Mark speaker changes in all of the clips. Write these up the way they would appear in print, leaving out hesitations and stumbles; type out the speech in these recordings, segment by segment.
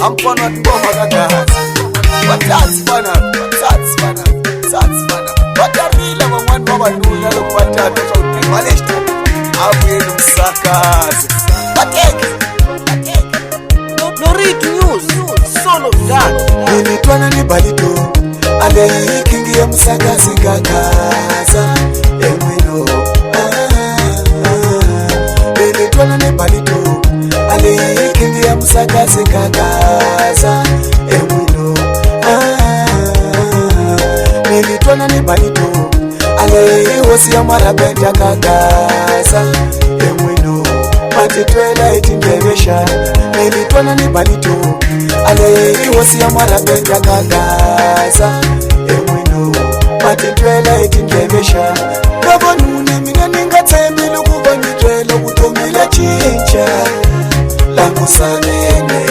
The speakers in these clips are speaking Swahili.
Speaker 1: Ampona ngoma kagazi. Watsatsi bana, watsatsi bana, watsatsi bana. Watarila mangwani babalula lokuphathatha sawuthi maleshta. Abuye umsakazi. Bateke.
Speaker 2: Norit News, Son of God.
Speaker 1: Nilitwana ni balito. Ale kingi ya msakazi kagaza. Emwino. Nilitwana ni balito. Ale kingi ya msakazi kagaza. Emwino. Nilitwana ni balito. Ale hosi ya marabenda kagaza. Emwino. Matitwela itingebesha. Nilitwana ni balito. Ale hosi ya marabenda kagaza. Emwino. Matitwela itingebesha. Kabonune mina ningathembile ukuba ngitwela ubutomila chincha la musalene.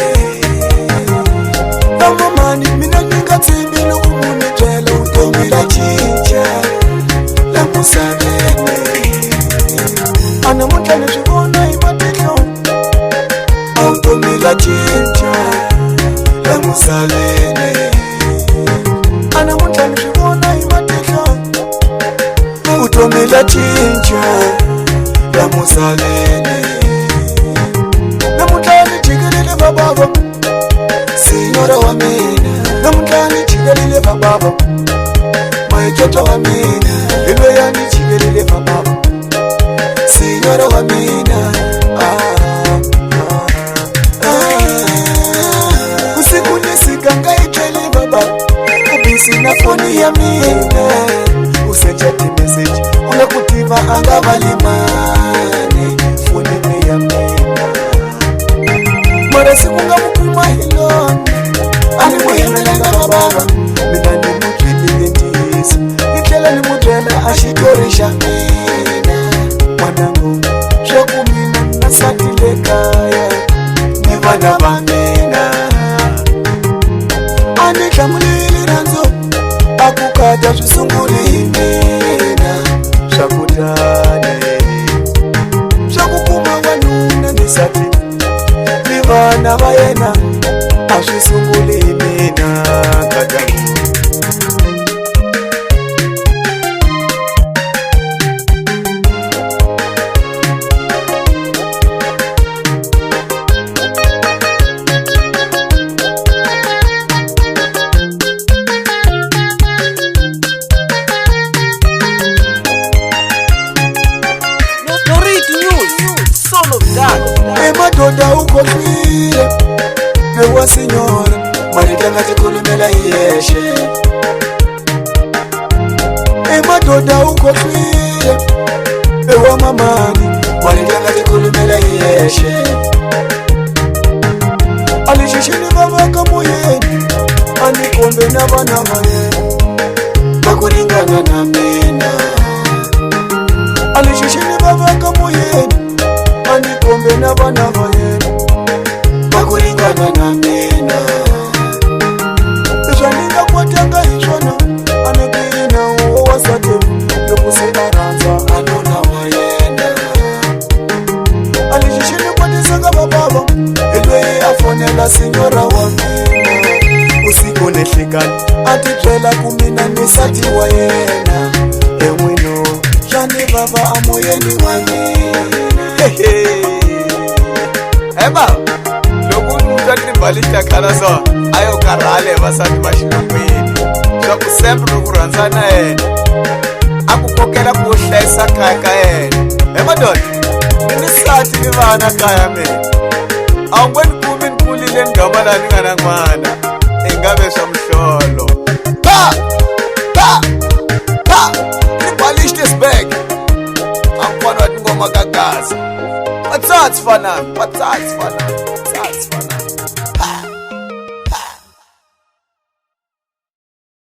Speaker 1: Kamamani mina ningathembile ukuba ngitwela ubutomila chincha la musalene. Ana mutane shibona ibatelo ubutomila chincha la musalene. Ana mutane shibona ibatelo utomela chincha la musalene. Namutani chigalile bababa signora wa mina. Namutani chigalile bababa maiketa wa mina. Iloyani chigalile bababa signora wa mina. Usiku nisikanga ichele baba ubisi na foni ya mina. Usechati message unakutiva anga valimane foni ya mina. Mara sikunga mukuma hiloni ani muhimelenga bababa. Mina ni mutwili ndisi nikela ni mutwela ashitorisha mina. Mwanangu shoku mina nasatile kaya ni vana vamina. Anika mulili ranzo akukata zvisunguli mina. Shakutane shakukuma wanuna nisati ni vana vayena azvisunguli mina kadamu. Madoda ukohlwile bewa signora maritanga tikulumela yeshe. Madoda ukohlwile bewa mamani maritanga tikulumela yeshe. Alishishini babaka moyeni anikombe na vana vayeni bakulingana na mina. Alishishini babaka moyeni anikombe na vana vayeni bakulingana na mina. Izvaninga kwatanga izvona anekina uwo wasate yokusearanza anona wayena. Alishishini kwatisanga bababa elwei afonela signora wa mina. Usiku nehlikani atitwela kumina nisati wayena. Emwino shani baba amoyeni wa mina. Eba lokuni mutati balita khala so ayo karale vasati vashilungwini swa ku sempre kurandzana yena akukokela ku hlayisa kaya ka yena. Madoda ni sati ni vana kaya mina a wu ngweni kumi ni kulile ndhoma laha ni nga na n'wana i nga ve swa muhlolo. Ni polish this bag ampona wa tingoma kagaza. Watsatsi fanana, watsatsi fanana, watsatsi fanana.